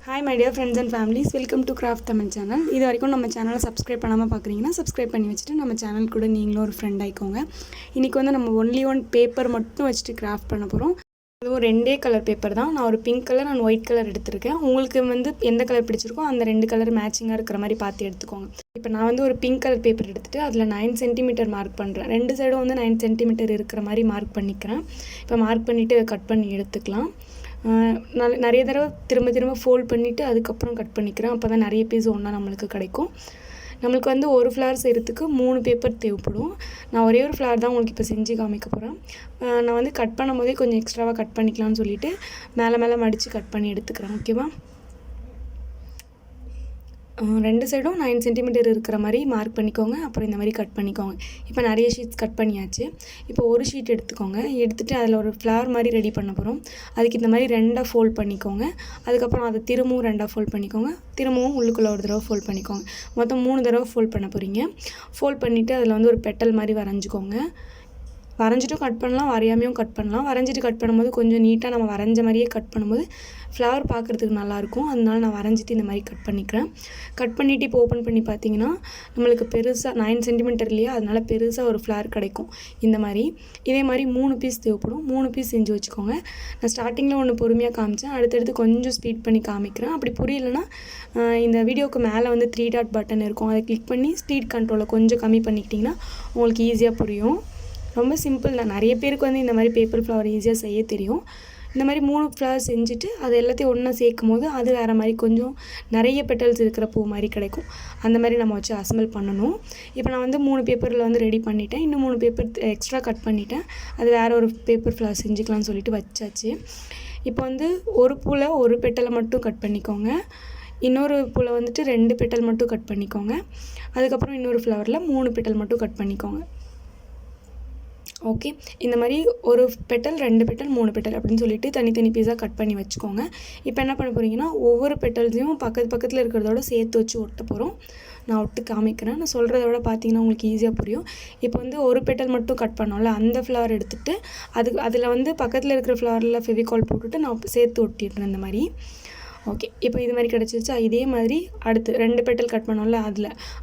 Hi my dear friends and families, welcome to Craft Tamil channel. இது வரைக்கும் நம்ம சேனலை சப்ஸ்கிரைப் பண்ணாமல் பார்க்குறீங்கன்னா சப்ஸ்கிரைப் பண்ணி வச்சுட்டு நம்ம சேனல் கூட நீங்களும் ஒரு ஃப்ரெண்ட் ஆயிக்கோங்க. இன்றைக்கி வந்து நம்ம ஒன்லி ஒன் பேப்பர் மட்டும் வச்சுட்டு கிராஃப்ட் பண்ண போகிறோம். அதுவும் ரெண்டே கலர் பேப்பர் தான். நான் ஒரு pink colour and white colour எடுத்திருக்கேன். உங்களுக்கு வந்து எந்த கலர் பிடிச்சிருக்கோ அந்த ரெண்டு கலர் மேட்சிங்காக இருக்கிற மாதிரி பார்த்து எடுத்துக்கோங்க. இப்போ நான் வந்து ஒரு பிங்க் கலர் பேப்பர் எடுத்துகிட்டு அதில் 9 சென்டிமீட்டர் மார்க் பண்ணுறேன். ரெண்டு சைடும் வந்து 9 சென்டிமீட்டர் இருக்கிற மாதிரி மார்க் பண்ணிக்கிறேன். இப்போ மார்க் பண்ணிவிட்டு கட் பண்ணி எடுத்துக்கலாம். நிறைய தடவை திரும்ப ஃபோல்ட் பண்ணிவிட்டு அதுக்கப்புறம் கட் பண்ணிக்கிறேன். அப்போ தான் நிறைய பீஸ் ஒன்றா நம்மளுக்கு கிடைக்கும். நம்மளுக்கு வந்து ஒரு ஃப்ளவர் செய்கிறதுக்கு 3 பேப்பர் தேவைப்படும். நான் ஒரே ஒரு ஃப்ளவர் தான் உங்களுக்கு இப்போ செஞ்சு காமிக்க போகிறேன். நான் வந்து கட் பண்ணும் போதே கொஞ்சம் எக்ஸ்ட்ராவாக கட் பண்ணிக்கலாம்னு சொல்லிவிட்டு மேலே மடித்து கட் பண்ணி எடுத்துக்கிறேன். ஓகேவா? ரெண்டு சைடும் 9 சென்டிமீட்டர் இருக்கிற மாதிரி மார்க் பண்ணிக்கோங்க. அப்புறம் இந்த மாதிரி கட் பண்ணிக்கோங்க. இப்போ நிறைய ஷீட்ஸ் கட் பண்ணியாச்சு. இப்போ ஒரு ஷீட் எடுத்துக்கோங்க. எடுத்துகிட்டு அதில் ஒரு ஃப்ளவர் மாதிரி ரெடி பண்ண போகிறோம். அதுக்கு இந்த மாதிரி 2ஆக ஃபோல்ட் பண்ணிக்கோங்க. அதுக்கப்புறம் அதை திரும்பவும் 2ஆக ஃபோல்ட் பண்ணிக்கோங்க. திரும்பவும் உள்ளுக்குள்ளே ஒரு தடவை ஃபோல்ட் பண்ணிக்கோங்க. மொத்தம் 3 தடவை ஃபோல்ட் பண்ண போகிறீங்க. ஃபோல்ட் பண்ணிவிட்டு அதில் வந்து ஒரு பெட்டல் மாதிரி வரைஞ்சிக்கோங்க. வரைஞ்சிட்டும் கட் பண்ணலாம், வரையாமையும் கட் பண்ணலாம். வரைஞ்சிட்டு கட் பண்ணும்போது கொஞ்சம் நீட்டாக நம்ம வரைஞ்ச மாதிரியே கட் பண்ணும்போது ஃப்ளவர் பார்க்குறதுக்கு நல்லாயிருக்கும். அதனால நான் வரைஞ்சிட்டு இந்த மாதிரி கட் பண்ணிக்கிறேன். கட் பண்ணிவிட்டு இப்போ ஓப்பன் பண்ணி பார்த்தீங்கன்னா நம்மளுக்கு பெருசாக 9 சென்டிமீட்டர் இல்லையா, அதனால் பெருசாக ஒரு ஃப்ளவர் கிடைக்கும். இந்த மாதிரி இதே மாதிரி 3 பீஸ் தேவைப்படும். 3 பீஸ் செஞ்சு வச்சுக்கோங்க. நான் ஸ்டார்டிங்கில் ஒன்று பொறுமையாக காமிச்சேன். அடுத்தடுத்து கொஞ்சம் ஸ்பீட் பண்ணி காமிக்கிறேன். அப்படி புரியலைன்னா இந்த வீடியோவுக்கு மேலே வந்து 3 டாட் பட்டன் இருக்கும். அதை கிளிக் பண்ணி ஸ்பீட் கண்ட்ரோலை கொஞ்சம் கம்மி பண்ணிக்கிட்டிங்கன்னா உங்களுக்கு ஈஸியாக புரியும். ரொம்ப சிம்பிள் தான். நிறைய பேருக்கு வந்து இந்த மாதிரி பேப்பர் ஃப்ளவர் ஈஸியாக செய்ய தெரியும். இந்த மாதிரி 3 ஃப்ளவர் செஞ்சுட்டு அது எல்லாத்தையும் ஒன்றா சேர்க்கும் போது அது வேறு மாதிரி கொஞ்சம் நிறைய பெட்டல்ஸ் இருக்கிற பூ மாதிரி கிடைக்கும். அந்த மாதிரி நம்ம வச்சு அசம்பிள் பண்ணணும். இப்போ நான் வந்து 3 பேப்பரில் வந்து ரெடி பண்ணிட்டேன். இன்னும் 3 பேப்பர் எக்ஸ்ட்ரா கட் பண்ணிட்டேன். அது வேறு ஒரு பேப்பர் ஃப்ளவர் செஞ்சுக்கலாம்னு சொல்லிட்டு வச்சாச்சு. இப்போ வந்து ஒரு பூவில் ஒரு பெட்டலை மட்டும் கட் பண்ணிக்கோங்க. இன்னொரு பூவில் வந்துட்டு 2 பெட்டல் மட்டும் கட் பண்ணிக்கோங்க. அதுக்கப்புறம் இன்னொரு ஃப்ளவரில் 3 பெட்டல் மட்டும் கட் பண்ணிக்கோங்க. ஓகே, இந்த மாதிரி ஒரு பெட்டல் 2 பெட்டல் 3 பெட்டல் அப்படின்னு சொல்லிட்டு தனித்தனி பீஸாக கட் பண்ணி வச்சுக்கோங்க. இப்போ என்ன பண்ண போகிறீங்கன்னா ஒவ்வொரு பெட்டல்ஸையும் பக்கத்தில் இருக்கிறதோட சேர்த்து வச்சு ஒட்ட போகிறோம். நான் ஒட்டு காமிக்கிறேன். நான் சொல்கிறத விட பார்த்தீங்கன்னா உங்களுக்கு ஈஸியாக புரியும். இப்போ வந்து ஒரு பெட்டல் மட்டும் கட் பண்ணோம்ல, அந்த ஃப்ளவர் எடுத்துகிட்டு அதில் வந்து பக்கத்தில் இருக்கிற ஃப்ளவரில் ஃபெவிகால் போட்டுட்டு நான் சேர்த்து ஒட்டிடுறேன் இந்த மாதிரி. ஓகே, இப்போ இது மாதிரி கிடச்சிருச்சா? இதே மாதிரி அடுத்து 2 பெட்டல் கட் பண்ணோம்ல,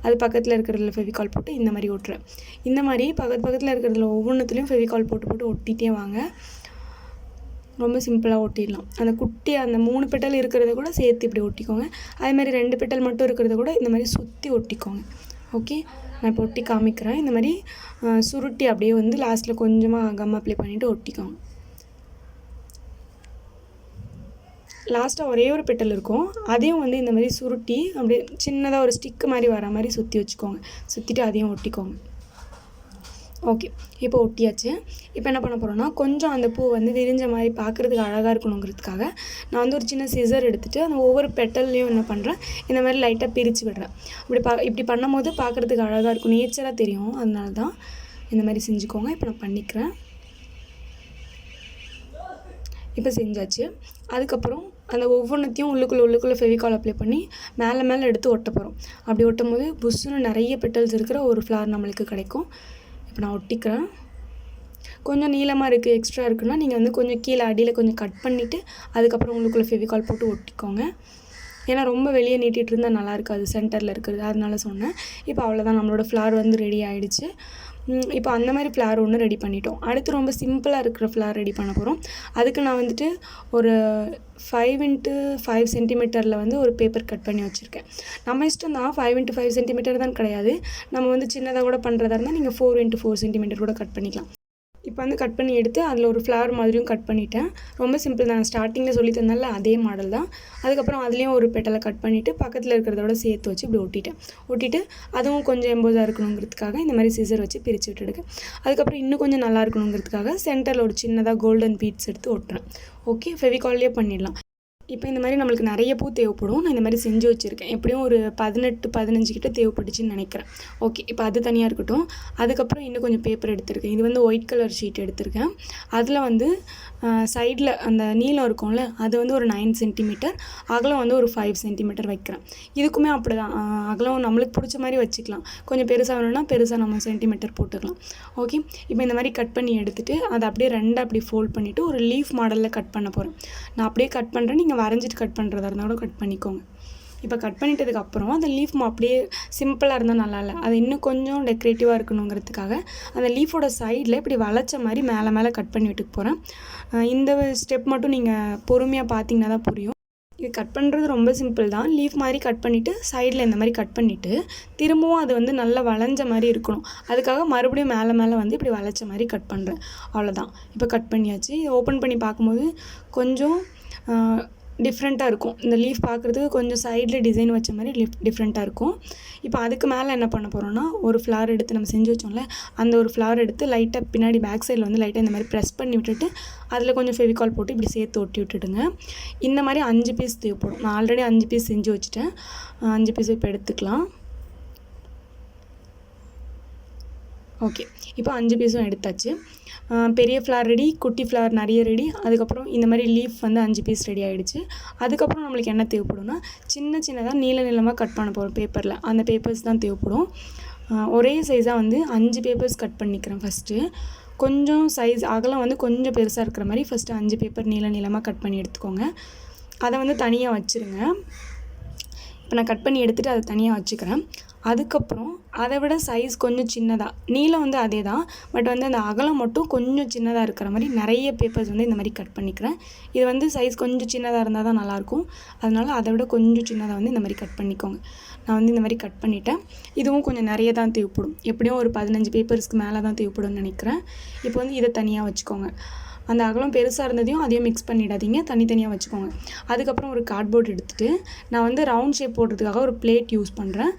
அது பக்கத்தில் இருக்கிறதுல ஃபெவிகால் போட்டு இந்த மாதிரி ஒட்டுறேன். இந்த மாதிரி பக்கத்தில் இருக்கிறதுல ஒவ்வொன்றுத்துலேயும் ஃபெவிகால் போட்டு ஒட்டிகிட்டே வாங்க. ரொம்ப சிம்பிளாக ஒட்டிடலாம். அந்த குட்டி அந்த 3 பெட்டல் இருக்கிறத கூட சேர்த்து இப்படி ஒட்டிக்கோங்க. அதேமாதிரி 2 பெட்டல் மட்டும் இருக்கிறத கூட இந்த மாதிரி சுற்றி ஒட்டிக்கோங்க. ஓகே, நான் இப்போ ஒட்டி காமிக்கிறேன். இந்த மாதிரி சுருட்டி அப்படியே வந்து லாஸ்ட்டில் கொஞ்சமாக கம் அப்ளை பண்ணிவிட்டு ஒட்டிக்கோங்க. லாஸ்ட்டாக ஒரே ஒரு பெட்டல் இருக்கும். அதையும் வந்து இந்த மாதிரி சுருட்டி அப்படியே சின்னதாக ஒரு ஸ்டிக்கு மாதிரி வர மாதிரி சுற்றி வச்சுக்கோங்க. சுற்றிட்டு அதையும் ஒட்டிக்கோங்க. ஓகே, இப்போ ஒட்டியாச்சு. இப்போ என்ன பண்ண போகிறோன்னா கொஞ்சம் அந்த பூ வந்து விரிஞ்ச மாதிரி பார்க்குறதுக்கு அழகாக இருக்கணுங்கிறதுக்காக நான் வந்து ஒரு சின்ன சிசர் எடுத்துகிட்டு அந்த ஒவ்வொரு பெட்டல்லையும் என்ன பண்ணுறேன், இந்த மாதிரி லைட்டாக பிரித்து விடுறேன். இப்படி பண்ணும் போது பார்க்குறதுக்கு அழகாக இருக்கும், நேச்சராக தெரியும். அதனால தான் இந்த மாதிரி செஞ்சுக்கோங்க. இப்போ நான் பண்ணிக்கிறேன். இப்போ செஞ்சாச்சு. அதுக்கப்புறம் அந்த ஒவ்வொன்றத்தையும் உள்ளுக்குள்ளே ஃபெவிகால் அப்ளை பண்ணி மேலே எடுத்து ஒட்ட போகிறோம். அப்படி ஒட்டும் போது புஷ்ஷுன்னு நிறைய பெட்டல்ஸ் இருக்கிற ஒரு ஃப்ளவர் நம்மளுக்கு கிடைக்கும். இப்போ நான் ஒட்டிக்கிறேன். கொஞ்சம் நீளமாக இருக்குது, எக்ஸ்ட்ரா இருக்குன்னா நீங்கள் வந்து கொஞ்சம் கீழே அடியில் கொஞ்சம் கட் பண்ணிவிட்டு அதுக்கப்புறம் உள்ளுக்குள்ளே ஃபெவிகால் போட்டு ஒட்டிக்கோங்க. ஏன்னா ரொம்ப வெளியே நீட்டிகிட்டு இருந்தால் நல்லா இருக்காது சென்டரில் இருக்கிறது, அதனால சொன்னேன். இப்போ அவ்வளோதான், நம்மளோட ஃப்ளவர் வந்து ரெடி ஆகிடுச்சு. இப்போ அந்த மாதிரி ஃப்ளவர் ஒன்று ரெடி பண்ணிட்டோம். அடுத்து ரொம்ப சிம்பிளாக இருக்கிற ஃப்ளவர் ரெடி பண்ண போகிறோம். அதுக்கு நான் வந்துட்டு ஒரு 5 x 5 சென்டிமீட்டரில் வந்து ஒரு பேப்பர் கட் பண்ணி வச்சுருக்கேன். நம்ம இஷ்டம் தான், 5 x 5 சென்டிமீட்டர் தான் கிடையாது. நம்ம வந்து சின்னதாக கூட பண்ணுறதா இருந்தால் நீங்கள் 4 x 4 சென்டிமீட்டர் கூட கட் பண்ணிக்கலாம். இப்போ வந்து கட் பண்ணி எடுத்து அதில் ஒரு ஃப்ளவர் மாதிரியும் கட் பண்ணிட்டேன். ரொம்ப சிம்பிள் தான். ஸ்டார்டிங்கில் சொல்லி தந்தால அதே மாடல் தான். அதுக்கப்புறம் அதுலேயும் ஒரு பெட்டலை கட் பண்ணிவிட்டு பக்கத்தில் இருக்கிறதோட சேர்த்து வச்சு இப்படி ஒட்டிட்டு அதுவும் கொஞ்சம் எம்போஸாக இருக்கணுங்கிறதுக்காக இந்த மாதிரி சிசர் வச்சு பிரித்து விட்டுடுங்க. அதுக்கப்புறம் இன்னும் கொஞ்சம் நல்லா இருக்கணுங்கிறதுக்காக சென்டரில் ஒரு சின்னதாக கோல்டன் பீட்ஸ் எடுத்து ஒட்டுறேன். ஓகே, ஃபெவிகால்லேயே பண்ணிடலாம். இப்போ இந்த மாதிரி நம்மளுக்கு நிறைய பூ தேவைப்படும். நான் இந்த மாதிரி செஞ்சு வச்சுருக்கேன். எப்படியும் ஒரு 18-15 கிட்ட தேவைப்பட்டுச்சுன்னு நினைக்கிறேன். ஓகே, இப்போ அது தனியாக இருக்கட்டும். அதுக்கப்புறம் இன்னும் கொஞ்சம் பேப்பர் எடுத்திருக்கேன். இது வந்து ஒயிட் கலர் ஷீட் எடுத்திருக்கேன். அதில் வந்து சைடில் அந்த நீளம் இருக்கும்ல, அது வந்து ஒரு 9 சென்டிமீட்டர், அகலம் வந்து ஒரு 5 சென்டிமீட்டர் வைக்கிறேன். இதுக்குமே அப்படி தான், அகலம் நம்மளுக்கு பிடிச்ச மாதிரி வச்சுக்கலாம். கொஞ்சம் பெருசாக வேணும்னா பெருசாக நம்ம சென்டிமீட்டர் போட்டுக்கலாம். ஓகே, இப்போ இந்த மாதிரி கட் பண்ணி எடுத்துகிட்டு அதை அப்படியே 2 அப்படி ஃபோல்ட் பண்ணிவிட்டு ஒரு லீஃப் மாடலில் கட் பண்ண போகிறேன். நான் அப்படியே கட் பண்ணுறேன். நீங்கள் நீங்கள் வரைஞ்சிட்டு கட் பண்ணுறதா இருந்தால் கூட கட் பண்ணிக்கோங்க. இப்போ கட் பண்ணிட்டதுக்கப்புறம் அந்த லீஃப் அப்படியே சிம்பிளாக இருந்தால் நல்லா இல்லை, அது இன்னும் கொஞ்சம் டெக்கரேட்டிவாக இருக்கணுங்கிறதுக்காக அந்த லீஃபோட சைடில் இப்படி வளைச்ச மாதிரி மேலே கட் பண்ணி விட்டுக்கு போகிறேன். இந்த ஸ்டெப் மட்டும் நீங்கள் பொறுமையாக பார்த்தீங்கன்னா தான் புரியும். இது கட் பண்ணுறது ரொம்ப சிம்பிள் தான். லீஃப் மாதிரி கட் பண்ணிவிட்டு சைடில் இந்த மாதிரி கட் பண்ணிவிட்டு திரும்பவும் அது வந்து நல்லா வளைஞ்ச மாதிரி இருக்கணும். அதுக்காக மறுபடியும் மேலே வந்து இப்படி வளைச்ச மாதிரி கட் பண்ணுறேன். அவ்வளோதான். இப்போ கட் பண்ணியாச்சு. ஓப்பன் பண்ணி பார்க்கும்போது கொஞ்சம் டிஃப்ரெண்ட்டாக இருக்கும். இந்த லீஃப் பார்க்குறதுக்கு கொஞ்சம் சைடில் டிசைன் வச்ச மாதிரி டிஃப்ரெண்ட்டாக இருக்கும். இப்போ அதுக்கு மேலே என்ன பண்ண போகிறோன்னா, ஒரு ஃப்ளவர் எடுத்து நம்ம செஞ்சு வச்சோம்ல, அந்த ஒரு ஃப்ளவர் எடுத்து லைட்டாக பின்னாடி பேக் சைடில் வந்து லைட்டாக இந்த மாதிரி ப்ரெஸ் பண்ணி விட்டுட்டு அதில் கொஞ்சம் ஃபெவிகால் போட்டு இப்படி சேர்த்து ஒட்டி விட்டுடுங்க. இந்த மாதிரி 5 பீஸ் தேவைப்படும். நான் ஆல்ரெடி 5 பீஸ் செஞ்சு வச்சுட்டேன். 5 பீஸ் இப்போ எடுத்துக்கலாம். ஓகே, இப்போ 5 பீஸும் எடுத்தாச்சு. பெரிய ஃப்ளவர் ரெடி, குட்டி ஃப்ளவர் நிறைய ரெடி. அதுக்கப்புறம் இந்த மாதிரி லீஃப் வந்து 5 பீஸ் ரெடி ஆகிடுச்சு. அதுக்கப்புறம் நம்மளுக்கு என்ன தேவைப்படும்னா, சின்னதாக நீளமாக கட் பண்ண போகிறோம் பேப்பரில். அந்த பேப்பர்ஸ் தான் தேவைப்படும். ஒரே சைஸாக வந்து 5 பேப்பர்ஸ் கட் பண்ணிக்கிறேன். ஃபஸ்ட்டு கொஞ்சம் சைஸ் அகலம் வந்து கொஞ்சம் பெருசாக இருக்கிற மாதிரி ஃபஸ்ட்டு 5 பேப்பர் நீளமாக கட் பண்ணி எடுத்துக்கோங்க. அதை வந்து தனியாக வச்சுருங்க. இப்போ நான் கட் பண்ணி எடுத்துகிட்டு அதை தனியாக வச்சுக்கிறேன். அதுக்கப்புறம் அதை விட சைஸ் கொஞ்சம் சின்னதாக, நீளம் வந்து அதே தான், பட் வந்து அந்த அகலம் மட்டும் கொஞ்சம் சின்னதாக இருக்கிற மாதிரி நிறைய பேப்பர்ஸ் வந்து இந்த மாதிரி கட் பண்ணிக்கிறேன். இது வந்து சைஸ் கொஞ்சம் சின்னதாக இருந்தால் தான் நல்லாயிருக்கும். அதனால் அதை விட கொஞ்சம் சின்னதாக வந்து இந்த மாதிரி கட் பண்ணிக்கோங்க. நான் வந்து இந்த மாதிரி கட் பண்ணிவிட்டேன். இதுவும் கொஞ்சம் நிறைய தான் தேவைப்படும். எப்படியும் ஒரு 15 பேப்பர்ஸ்க்கு மேலே தான் தேவைப்படும்னு நினைக்கிறேன். இப்போ வந்து இதை தனியாக வச்சுக்கோங்க. அந்த அகலம் பெருசாக இருந்ததையும் அதையும் மிக்ஸ் பண்ணிடாதீங்க, தனித்தனியாக வச்சுக்கோங்க. அதுக்கப்புறம் ஒரு கார்ட்போர்ட் எடுத்துகிட்டு நான் வந்து ரவுண்ட் ஷேப் போடுறதுக்காக ஒரு பிளேட் யூஸ் பண்ணுறேன்.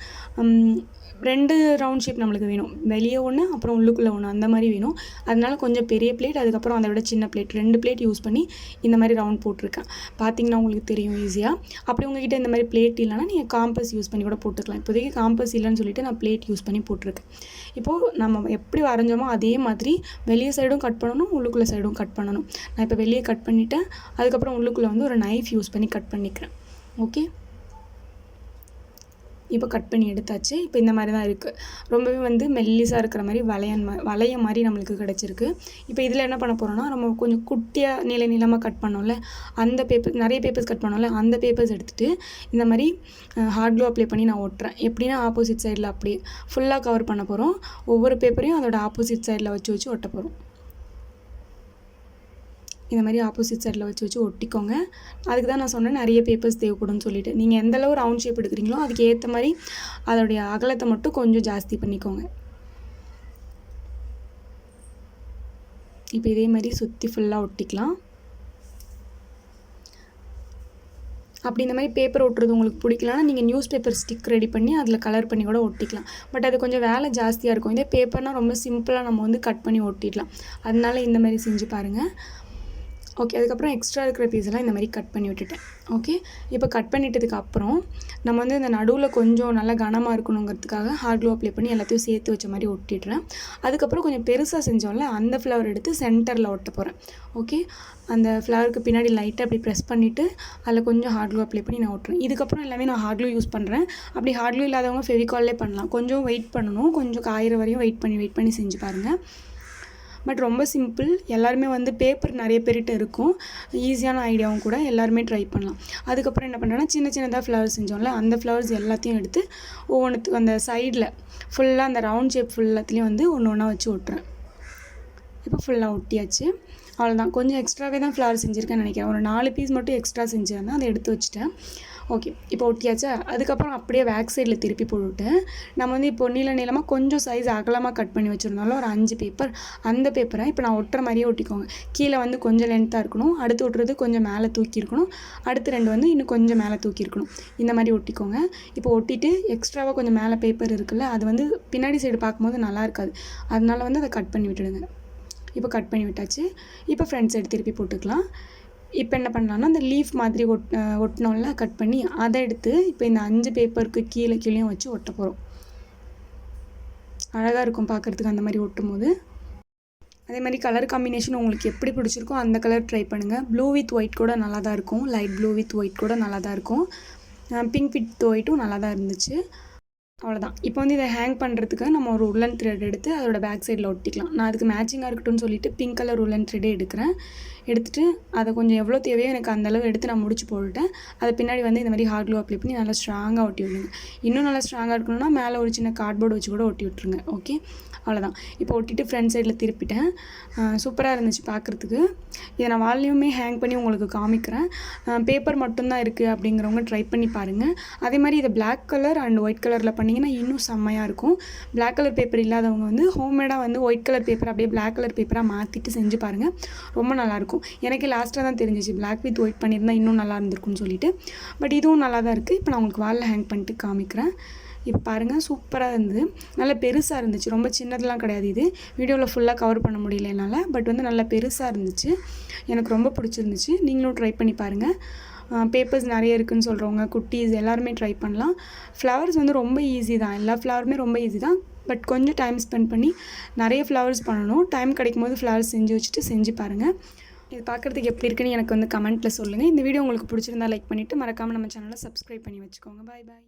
2 ரவுண்ட் ஷேப் நம்மளுக்கு வேணும். வெளியே ஒன்று, அப்புறம் உள்ளுக்குள்ளே ஒன்று, அந்த மாதிரி வேணும். அதனால கொஞ்சம் பெரிய பிளேட், அதுக்கப்புறம் அதை விட சின்ன பிளேட், 2 பிளேட் யூஸ் பண்ணி இந்த மாதிரி ரவுண்ட் போட்டிருக்கேன். பார்த்தீங்கன்னா உங்களுக்கு தெரியும் ஈஸியாக. அப்படி உங்கள்கிட்ட இந்த மாதிரி பிளேட் இல்லைனா நீங்கள் காம்பஸ் யூஸ் பண்ணி கூட போட்டுக்கலாம். இப்போதைக்கு காம்பஸ் இல்லைன்னு சொல்லிட்டு நான் பிளேட் யூஸ் பண்ணி போட்டிருக்கேன். இப்போது நம்ம எப்படி வரைஞ்சோமோ அதே மாதிரி வெளியே சைடும் கட் பண்ணணும், உள்ளுக்குள்ளே சைடும் கட் பண்ணணும். நான் இப்போ வெளியே கட் பண்ணிவிட்டேன். அதுக்கப்புறம் உள்ளுக்குள்ளே வந்து ஒரு நைஃப் யூஸ் பண்ணி கட் பண்ணிக்கிறேன். ஓகே, இப்போ கட் பண்ணி எடுத்தாச்சு. இப்போ இந்த மாதிரி தான் இருக்குது. ரொம்பவே வந்து மெல்லிஸாக இருக்கிற மாதிரி வளைய மாதிரி நம்மளுக்கு கிடச்சிருக்கு. இப்போ இதில் என்ன பண்ண போகிறோன்னா, நம்ம கொஞ்சம் குட்டியாக நீளமாக கட் பண்ணோம்ல, அந்த பேப்பர், நிறைய பேப்பர்ஸ் கட் பண்ணோம்ல, அந்த பேப்பர்ஸ் எடுத்துகிட்டு இந்த மாதிரி ஹார்ட் க்ளூ அப்ளை பண்ணி நான் ஒட்டுறேன். எப்படின்னா ஆப்போசிட் சைடில் அப்படியே ஃபுல்லாக கவர் பண்ண போகிறோம். ஒவ்வொரு பேப்பரையும் அதோட ஆப்போசிட் சைடில் வச்சு ஒட்ட போகிறோம். இந்த மாதிரி ஆப்போசிட் சைடில் வச்சு ஒட்டிக்கோங்க. அதுக்கு தான் நான் சொன்னேன் நிறைய பேப்பர்ஸ் தேவைப்படும்னு சொல்லிட்டு. நீங்கள் எந்தளவு ரவுண்ட் ஷேப் எடுக்கிறீங்களோ அதுக்கு ஏற்ற மாதிரி அதோடைய அகலத்தை மட்டும் கொஞ்சம் ஜாஸ்தி பண்ணிக்கோங்க. இப்போ இதே மாதிரி சுற்றி ஃபுல்லாக ஒட்டிக்கலாம். அப்படி இந்த மாதிரி பேப்பர் ஒட்டுறது உங்களுக்கு பிடிக்கலன்னா நீங்கள் நியூஸ் பேப்பர் ஸ்டிக் ரெடி பண்ணி அதில் கலர் பண்ணி கூட ஒட்டிக்கலாம். பட் அது கொஞ்சம் வேலை ஜாஸ்தியாக இருக்கும். இதே பேப்பர்னால் ரொம்ப சிம்பிளாக நம்ம வந்து கட் பண்ணி ஒட்டிடலாம். அதனால இந்த மாதிரி செஞ்சு பாருங்கள். ஓகே, அதுக்கப்புறம் எக்ஸ்ட்ரா இருக்கிற பீஸெல்லாம் இந்த மாதிரி கட் பண்ணி விட்டுட்டேன். ஓகே, இப்போ கட் பண்ணிட்டதுக்கு அப்புறம் நம்ம வந்து இந்த நடுவில் கொஞ்சம் நல்லா கனமாக இருக்கணுங்கிறதுக்காக ஹார்ட் க்ளூ அப்ளை பண்ணி எல்லாத்தையும் சேர்த்து வச்ச மாதிரி ஒட்டிடுறேன். அதுக்கப்புறம் கொஞ்சம் பெருசாக செஞ்சோம்ல, அந்த ஃப்ளவர் எடுத்து சென்டரில் ஒட்ட போகிறேன். ஓகே, அந்த ஃப்ளவருக்கு பின்னாடி லைட்டாக அப்படி ப்ரெஸ் பண்ணிவிட்டு அதில் கொஞ்சம் ஹார்ட் க்ளூ அப்ளை பண்ணி நான் ஒட்டுறேன். இதுக்கப்புறம் எல்லாமே நான் ஹார்ட் க்ளூ யூஸ் பண்ணுறேன். அப்படி ஹார்ட் க்ளூ இல்லாதவங்க ஃபெவிகால்லே பண்ணலாம். கொஞ்சம் வெயிட் பண்ணணும், கொஞ்சம் காயிற வரையும் வெயிட் பண்ணி செஞ்சு பாருங்கள். பட் ரொம்ப சிம்பிள். எல்லாருமே வந்து பேப்பர் நிறைய பேர்கிட்ட இருக்கும், ஈஸியான ஐடியாவும் கூட, எல்லாருமே ட்ரை பண்ணலாம். அதுக்கப்புறம் என்ன பண்ணுறேன்னா, சின்னதாக ஃப்ளவர்ஸ் செஞ்சோம்ல, அந்த ஃப்ளவர்ஸ் எல்லாத்தையும் எடுத்து ஒவ்வொன்றுத்துக்கு அந்த சைடில் ஃபுல்லாக அந்த ரவுண்ட் ஷேப் ஃபுல்லாத்துலேயும் வந்து ஒன்று வச்சு ஒட்டுறேன். இப்போ ஃபுல்லாக ஒட்டியாச்சு. அவ்வளோதான். கொஞ்சம் எக்ஸ்ட்ராவே தான் ஃப்ளவர் செஞ்சுருக்கேன்னு நினைக்கிறேன். ஒரு 4 பீஸ் மட்டும் எக்ஸ்ட்ரா செஞ்சுருந்தேன், அதை எடுத்து வச்சுட்டேன். ஓகே, இப்போ ஒட்டியாச்சா. அதுக்கப்புறம் அப்படியே பேக் சைடில் திருப்பி போட்டுவிட்டு நம்ம வந்து இப்போ நீளமாக கொஞ்சம் சைஸ் அகலமாக கட் பண்ணி வச்சுருந்தாலும் ஒரு 5 பேப்பர், அந்த பேப்பரை இப்போ நான் ஒட்டுற மாதிரியே ஒட்டிக்கோங்க. கீழே வந்து கொஞ்சம் லென்த்தாக இருக்கணும், அடுத்து ஒட்டுறது கொஞ்சம் மேலே தூக்கி இருக்கணும், அடுத்து 2 வந்து இன்னும் கொஞ்சம் மேலே தூக்கி இருக்கணும். இந்த மாதிரி ஒட்டிக்கோங்க. இப்போ ஒட்டிட்டு எக்ஸ்ட்ராவாக கொஞ்சம் மேலே பேப்பர் இருக்குல்ல, அது வந்து பின்னாடி சைடு பார்க்கும்போது நல்லா இருக்காது. அதனால வந்து அதை கட் பண்ணி விட்டுடுங்க. இப்போ கட் பண்ணி விட்டாச்சு. இப்போ ஃப்ரண்ட் சைடு திருப்பி போட்டுக்கலாம். இப்போ என்ன பண்ணலான்னா, அந்த லீஃப் மாதிரி ஒட்டினோம்ல கட் பண்ணி, அதை எடுத்து இப்போ இந்த 5 பேப்பருக்கு கீழேயும் வச்சு ஒட்ட போகிறோம். அழகாக இருக்கும் பார்க்குறதுக்கு அந்த மாதிரி ஒட்டும் போது. அதே மாதிரி கலர் காம்பினேஷன் உங்களுக்கு எப்படி பிடிச்சிருக்கோ அந்த கலர் ட்ரை பண்ணுங்கள். ப்ளூ வித் ஒயிட் கூட நல்லா தான் இருக்கும், லைட் ப்ளூ வித் ஒயிட் கூட நல்லா தான் இருக்கும், பிங்க் வித் ஒயிட்டும் நல்லா தான் இருந்துச்சு. அவ்வளோதான். இப்போ வந்து இதை ஹேங் பண்ணுறதுக்கு நம்ம ஒரு உல்லன் த்ரெட் எடுத்து அதோட பேக் சைடில் ஒட்டிக்கலாம். நான் அதுக்கு மேட்சிங்காக இருக்கட்டும்னு சொல்லிட்டு பிங்க் கலர் உல்லன் த்ரெட்டே எடுக்கிறேன். எடுத்துகிட்டு அதை கொஞ்சம் எவ்வளோ தேவையோ எனக்கு அந்தளவு எடுத்து நான் முடிச்சு போட்டுட்டேன். அதை பின்னாடி வந்து இந்த மாதிரி ஹாட் க்ளூ அப்ளை பண்ணி நல்லா ஸ்ட்ராங்காக ஒட்டி விடுங்க. இன்னும் நல்லா ஸ்ட்ராங்காக இருக்கணும்னா மேலே ஒரு சின்ன கார்ட்போர்டு வச்சு கூட ஒட்டி விட்ருங்க. ஓகே, அவ்வளோதான். இப்போ ஒட்டிட்டு ஃப்ரண்ட் சைடில் திருப்பிட்டேன். சூப்பராக இருந்துச்சு பார்க்குறதுக்கு. இதை நான் வால்லையுமே ஹேங் பண்ணி உங்களுக்கு காமிக்கிறேன். பேப்பர் மட்டும்தான் இருக்குது அப்படிங்கிறவங்க ட்ரை பண்ணி பாருங்கள். அதே மாதிரி இதை பிளாக் கலர் அண்ட் ஒயிட் கலரில் பண்ணிங்கன்னா இன்னும் செம்மையாக இருக்கும். பிளாக் கலர் பேப்பர் இல்லாதவங்க வந்து ஹோம்மேடாக வந்து ஒயிட் கலர் பேப்பர் அப்படியே பிளாக் கலர் பேப்பராக மாற்றிட்டு செஞ்சு பாருங்கள். ரொம்ப நல்லாயிருக்கும். எனக்கு லாஸ்ட்டாக தான் தெரிஞ்சிச்சு பிளாக் வித் ஒயிட் பண்ணியிருந்தால் இன்னும் நல்லா இருந்திருக்கும்னு சொல்லிட்டு. பட் இதுவும் நல்லா தான் இருக்குது. இப்போ நான் உங்களுக்கு வாலில் ஹேங் பண்ணிட்டு காமிக்கிறேன். இப்போ பாருங்கள், சூப்பராக இருந்தது. நல்லா பெருசாக இருந்துச்சு. ரொம்ப சின்னதெலாம் கிடையாது. இது வீடியோவில் ஃபுல்லாக கவர் பண்ண முடியல என்னால். பட் வந்து நல்லா பெருசாக இருந்துச்சு. எனக்கு ரொம்ப பிடிச்சிருந்துச்சு. நீங்களும் ட்ரை பண்ணி பாருங்கள். பேப்பர்ஸ் நிறைய இருக்குதுன்னு சொல்கிறவங்க, குட்டீஸ் எல்லாருமே ட்ரை பண்ணலாம். ஃப்ளவர்ஸ் வந்து ரொம்ப ஈஸி தான். எல்லா ஃப்ளவருமே ரொம்ப ஈஸி தான். பட் கொஞ்சம் டைம் ஸ்பெண்ட் பண்ணி நிறைய ஃப்ளவர்ஸ் பண்ணணும். டைம் கிடைக்கும் போது ஃப்ளவர்ஸ் செஞ்சு வச்சுட்டு செஞ்சு பாருங்கள். இது பார்க்குறதுக்கு எப்படி இருக்குன்னு எனக்கு வந்து கமெண்ட்டில் சொல்லுங்கள். இந்த வீடியோ உங்களுக்கு பிடிச்சிருந்தா லைக் பண்ணிவிட்டு மறக்காமல் நம்ம சேனலை சப்ஸ்கிரைப் பண்ணி வச்சுக்கோங்க. பாய் பாய்.